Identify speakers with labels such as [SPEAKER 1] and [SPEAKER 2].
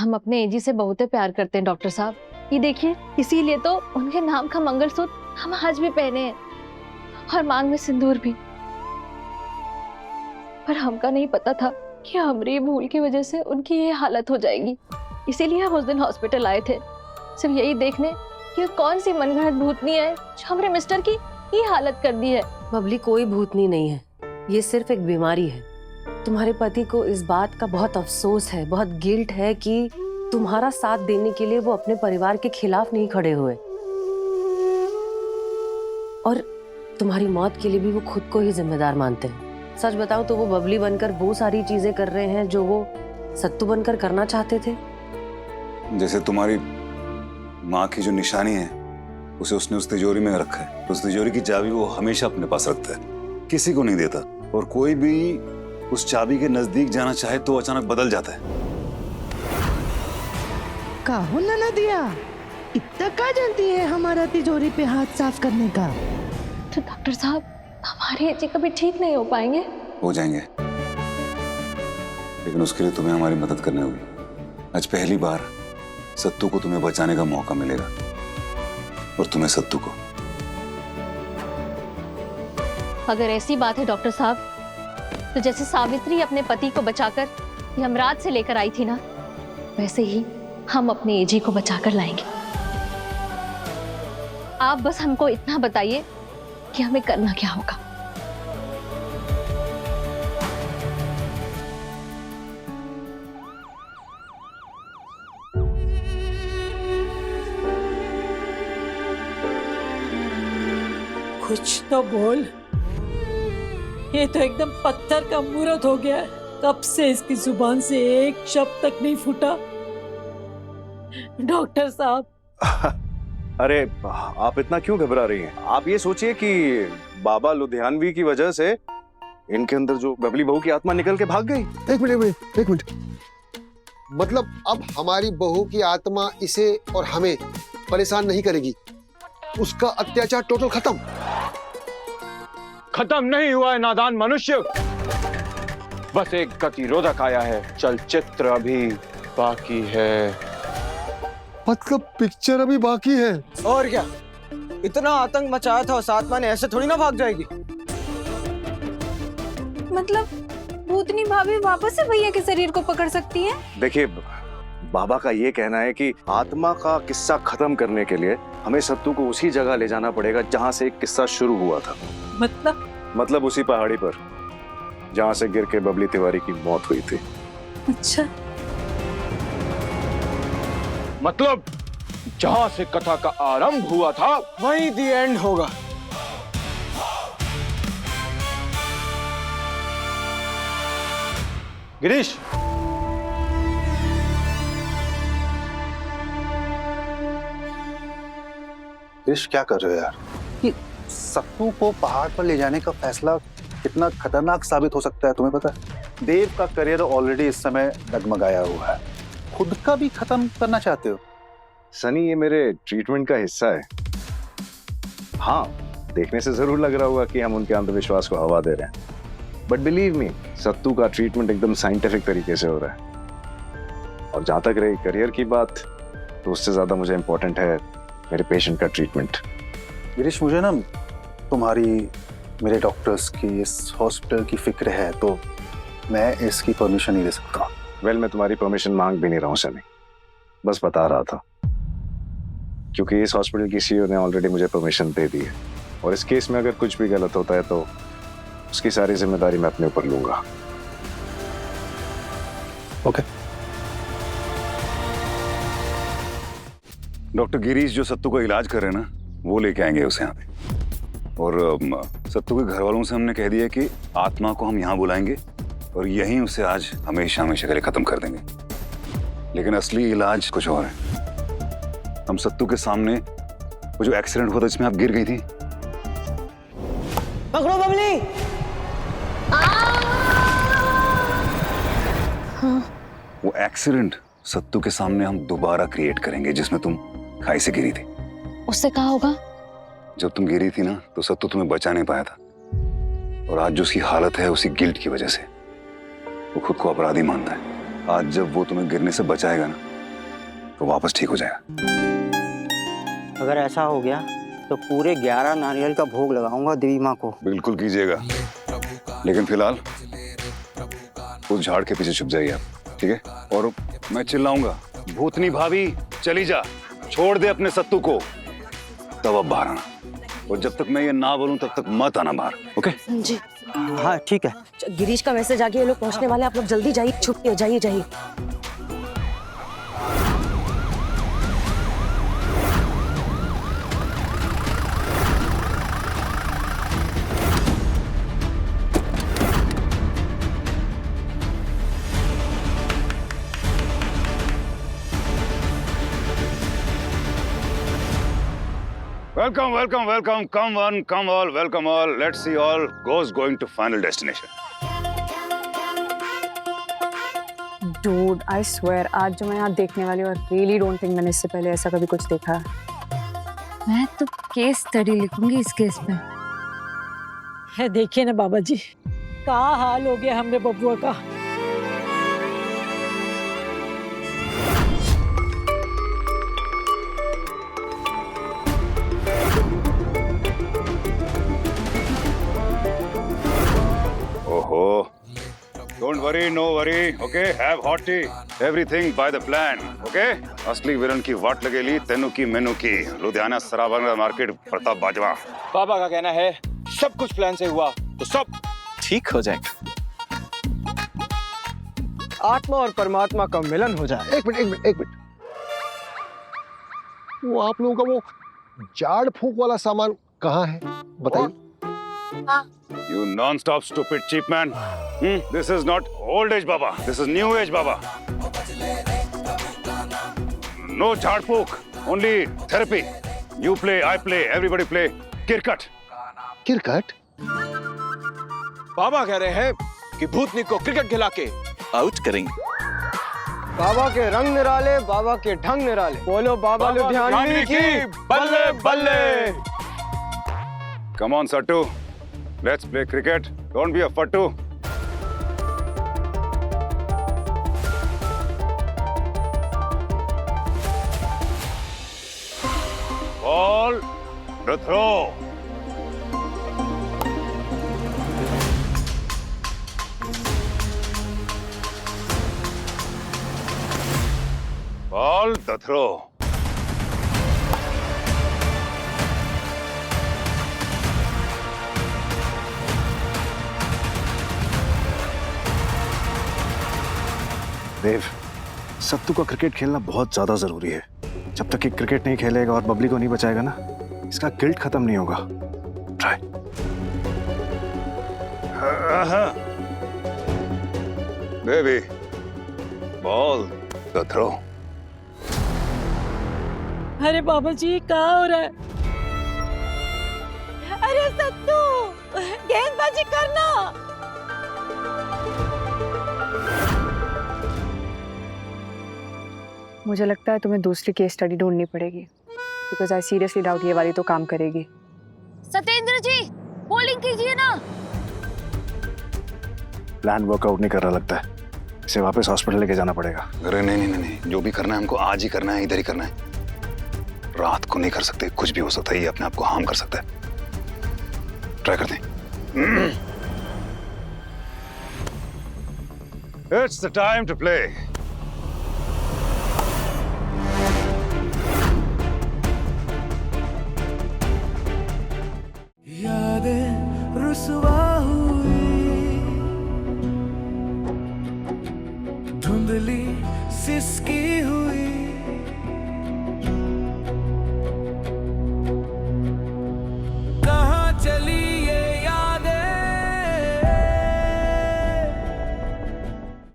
[SPEAKER 1] हम अपने एजी से बहुत प्यार करते हैं डॉक्टर साहब। ये देखिए, इसीलिए तो उनके नाम का मंगलसूत्र हम आज भी पहने हैं और मांग में सिंदूर भी। पर हमका नहीं पता था कि हमारी भूल की वजह से उनकी ये हालत हो जाएगी। इसीलिए हम उस दिन हॉस्पिटल आए थे, सिर्फ यही देखने कि कौन सी मनगढ़ंत भूतनी है जो हमारे मिस्टर की ये हालत कर दी है।
[SPEAKER 2] बबली, कोई भूतनी नहीं है, ये सिर्फ एक बीमारी है। तुम्हारे पति को इस बात का बहुत अफसोस है, बहुत गिल्ट है कि तुम्हारा साथ देने के लिए वो अपने परिवार के खिलाफ नहीं खड़े हुए, और तुम्हारी मौत के लिए भी वो खुद को ही जिम्मेदार मानते हैं। सच बताओ तो वो बबली बनकर वो सारी चीजें कर रहे हैं जो वो सत्तू बनकर करना चाहते थे।
[SPEAKER 3] जैसे तुम्हारी माँ की जो निशानी है उसे उसने उस तिजोरी में रखा है, उस तिजोरी की चाबी वो हमेशा अपने पास रखता है, किसी को नहीं देता। और कोई भी उस चाबी के नजदीक जाना चाहे तो अचानक बदल जाता है।
[SPEAKER 4] काहो ना दिया, इतना का जानती है हमारा तिजोरी पे हाथ साफ करने का?
[SPEAKER 1] तो डॉक्टर साहब, हमारे एजी कभी ठीक नहीं हो पाएंगे?
[SPEAKER 3] हो जाएंगे, लेकिन उसके लिए तुम्हें हमारी मदद करनी होगी। आज पहली बार सत्तू को तुम्हें बचाने का मौका मिलेगा, और तुम्हें सत्तू को।
[SPEAKER 1] अगर ऐसी बात है डॉक्टर साहब, तो जैसे सावित्री अपने पति को बचाकर यमराज से लेकर आई थी ना, वैसे ही हम अपने एजी को बचाकर लाएंगे। आप बस हमको इतना बताइए कि हमें करना क्या होगा।
[SPEAKER 5] कुछ तो बोल, ये तो एकदम पत्थर का मूर्त हो गया है। कब से इसकी जुबान से एक शब्द तक नहीं फूटा। डॉक्टर साहब।
[SPEAKER 6] अरे आप इतना क्यों घबरा रही हैं? आप ये सोचिए कि बाबा लुधियानवी की वजह से इनके अंदर जो बबली बहू की आत्मा निकल के भाग गई।
[SPEAKER 7] एक मिनट। मतलब अब हमारी बहू की आत्मा इसे और हमें परेशान नहीं करेगी, उसका अत्याचार टोटल खत्म?
[SPEAKER 8] खत्म नहीं हुआ है नादान मनुष्य, बस एक गतिरोधक आया है। चलचित्र अभी बाकी है।
[SPEAKER 7] मतलब पिक्चर अभी बाकी है?
[SPEAKER 9] और क्या, इतना आतंक मचाया था उस आत्मा ने, ऐसे थोड़ी ना भाग जाएगी।
[SPEAKER 10] मतलब भूतनी भाभी वापस से भैया के शरीर को पकड़ सकती है?
[SPEAKER 6] देखिए, बाबा का ये कहना है कि आत्मा का किस्सा खत्म करने के लिए हमें सत्तू को उसी जगह ले जाना पड़ेगा जहां से एक किस्सा शुरू हुआ था।
[SPEAKER 5] मतलब
[SPEAKER 6] उसी पहाड़ी पर जहां से गिर के बबली तिवारी की मौत हुई थी।
[SPEAKER 5] अच्छा,
[SPEAKER 8] मतलब जहां से कथा का आरंभ हुआ था
[SPEAKER 9] वहीं दी एंड होगा।
[SPEAKER 8] गिरीश,
[SPEAKER 11] गिरीश क्या कर रहे हो यार? ये सत्तू को पहाड़ पर ले जाने का फैसला कितना खतरनाक साबित हो सकता है तुम्हें पता है? देव का करियर ऑलरेडी इस समय डगमगाया हुआ है, खुद का भी खत्म करना चाहते हो?
[SPEAKER 6] सनी, ये मेरे ट्रीटमेंट का हिस्सा है। हाँ, देखने से जरूर लग रहा होगा कि हम उनके अंधविश्वास को हवा दे रहे हैं, बट बिलीव मी, सत्तू का ट्रीटमेंट एकदम साइंटिफिक तरीके से हो रहा है। और जहां तक रही करियर की बात, तो उससे ज्यादा मुझे इंपॉर्टेंट है मेरे पेशेंट का ट्रीटमेंट।
[SPEAKER 11] गिरीश, मुझे ना तुम्हारी, मेरे डॉक्टर्स की, इस हॉस्पिटल की फिक्र है, तो मैं इसकी परमिशन नहीं दे सकता।
[SPEAKER 6] वेल, मैं तुम्हारी परमिशन मांग भी नहीं रहा हूँ सनी, बस बता रहा था, क्योंकि इस हॉस्पिटल की सीईओ ने ऑलरेडी मुझे परमिशन दे दी है, और इस केस में अगर कुछ भी गलत होता है तो उसकी सारी जिम्मेदारी मैं अपने ऊपर लूंगा।
[SPEAKER 11] ओके।
[SPEAKER 3] डॉक्टर गिरीश जो सत्तू का इलाज कर रहे हैं ना, वो लेके आएंगे उसे यहाँ पे। और सत्तू के घर वालों से हमने कह दिया कि आत्मा को हम यहाँ बुलाएंगे और यहीं उसे आज हमेशा हमेशा के लिए खत्म कर देंगे। लेकिन असली इलाज कुछ और है। हम सत्तू के सामने वो जो एक्सीडेंट हुआ था जिसमें आप गिर गई थी,
[SPEAKER 9] पकड़ो बबली।
[SPEAKER 3] वो एक्सीडेंट सत्तू के सामने हम दोबारा क्रिएट करेंगे जिसमें तुम खाई से गिरी थी।
[SPEAKER 1] उससे क्या होगा?
[SPEAKER 3] जब तुम गिरी थी ना, तो सत्तू तुम्हें बचा नहीं पाया था, और आज जो उसकी हालत है उसी गिल्ट की वजह से वो खुद को अपराधी मानता है। आज जब वो तुम्हें गिरने से बचाएगा ना, वो वापस ठीक हो जाएगा।
[SPEAKER 9] अगर ऐसा हो गया तो पूरे 11 नारियल का भोग लगाऊंगा देवी माँ को।
[SPEAKER 3] बिल्कुल कीजिएगा, लेकिन फिलहाल उस झाड़ के पीछे छुप जाइए आप, ठीक है? और मैं चिल्लाऊंगा, भूतनी भाभी चली जा, छोड़ दे अपने सत्तू को, तब अब बाहर आना। और जब तक मैं ये ना बोलूं तब तक मत आना बाहर, ओके?
[SPEAKER 2] जी
[SPEAKER 9] हाँ ठीक है।
[SPEAKER 2] गिरीश का मैसेज आ गया, ये लोग पहुंचने वाले हैं, आप लोग जल्दी जाइए, छुप के जाइए जाइए।
[SPEAKER 3] Welcome, welcome, welcome. Come one, come all, welcome all. Let's see all goes going to final destination.
[SPEAKER 10] Dude I swear आज जो मैं यहाँ देखने वाली हूँ, रियली डोंट थिंक मैंने इससे पहले ऐसा कभी कुछ देखा है। मैं तो केस स्टडी लिखूंगी इस केस पे।
[SPEAKER 5] है देखिए ना बाबा जी, क्या हाल हो गया हमरे बबुआ का।
[SPEAKER 3] Oh, don't worry, no worry, okay? Have hot tea. Everything by the plan, okay? असली विलन की वाट लगेली, तेनू की मेनू की। लुधियाना सराबंगा मार्केट, प्रताप बाजवा।
[SPEAKER 8] पापा का कहना है सब कुछ प्लान से हुआ तो सब ठीक हो जाएगा।
[SPEAKER 9] आत्मा और परमात्मा का मिलन हो जाए।
[SPEAKER 7] एक मिनट। वो आप लोगों का वो झाड़ फूक वाला सामान कहाँ है, बताइए।
[SPEAKER 3] You non-stop stupid cheap man. This is not old age Baba. This is new age Baba. No jhadpuk, only therapy. You play, I play, everybody play. Cricket.
[SPEAKER 7] Cricket?
[SPEAKER 8] पापा कह रहे हैं कि भूतनी को क्रिकेट खिला के आउट करेंगे।
[SPEAKER 9] बाबा के रंग निराले, बाबा के ढंग निराले। बोलो बाबा लुधियानवी की
[SPEAKER 8] बल्ले बल्ले।
[SPEAKER 3] Come on, Sattu. Let's play cricket. Don't be a fattu. Ball, the throw. Ball, the throw.
[SPEAKER 6] देव, सत्तू का क्रिकेट खेलना बहुत ज्यादा जरूरी है। जब तक ये क्रिकेट नहीं खेलेगा और बबली को नहीं बचाएगा ना, इसका गिल्ट खत्म नहीं होगा। Try.
[SPEAKER 3] Baby, ball, the throw.
[SPEAKER 5] अरे बाबा जी क्या हो रहा है? अरे सत्तू, गेंदबाजी करना।
[SPEAKER 10] मुझे लगता है तुम्हें दूसरी केस स्टडी ढूंढनी पड़ेगी, बिकॉज आई सीरियसली डाउट ये वाली तो काम करेगी।
[SPEAKER 1] सत्येंद्र जी, बॉलिंग कीजिए ना।
[SPEAKER 6] प्लान वर्कआउट नहीं कर रहा लगता है, इसे वापस हॉस्पिटल लेके जाना पड़ेगा।
[SPEAKER 3] अरे नहीं, जो भी करना है हमको आज ही करना है, इधर ही करना है। रात को नहीं कर सकते, कुछ भी हो सकता है, ये अपने आप को हार्म कर सकता है। ट्राई करते हैं। It's the time to play.
[SPEAKER 4] यादें रुसवा हुई, धुंधली सिसकी हुई,